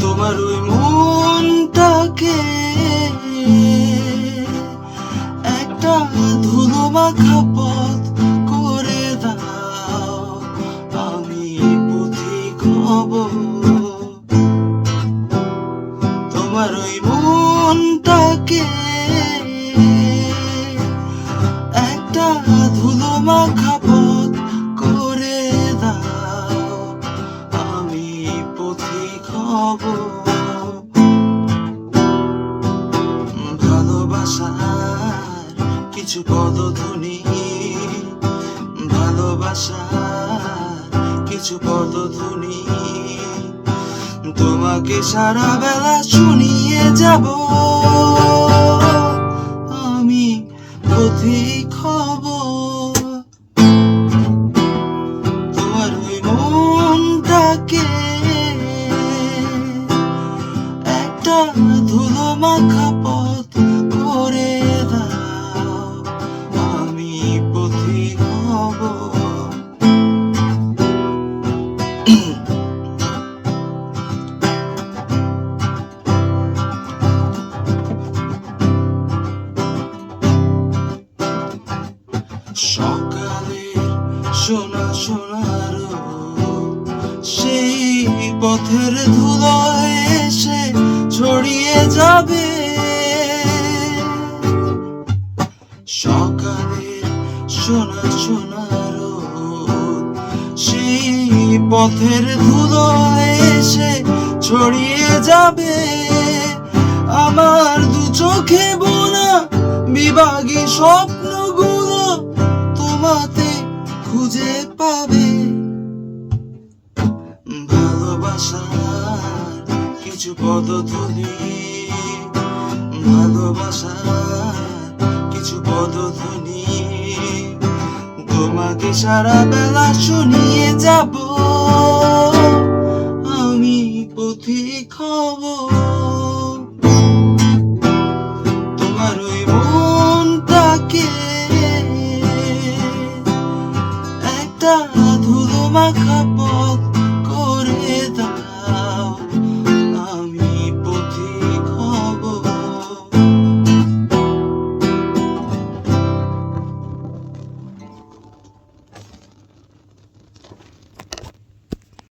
তোমার ওই মনটাকে একটা ধুলো মাখা পথ করে দাও, আমি পথিক হব। তোমার ওই মনটাকে একটা ধুলো মাখা পথ করে দাও, আমি পথিক হব। ভালোবাসার কিছু পদধ্বনি, ভালোবাসার কিছু পদধ্বনি তোমাকে সারা বেলা শুনিয়ে যাব, আমি পথিক হব। তোমার ওই মনটাকে একটা ধুলো মাখা পথ করে দাও, আমি পথিক হব। সকালের সোনা সোনার সেই পথের ধুলো এসে ছড়িয়ে যাবে। সকালের সোনা সোনার সেই পথের ধুলো এসে ছড়িয়ে যাবে। আমার দু চোখে বোনা বিভাগী স্বপ্নগুলো তোমাতে খুঁজে পাবে। ভালোবাসার কিছু পদধ্বনি, ভালোবাসার কিছু পদধ্বনি তোমাকে সারা বেলা শুনিয়ে যাব, আমি পথিক হব।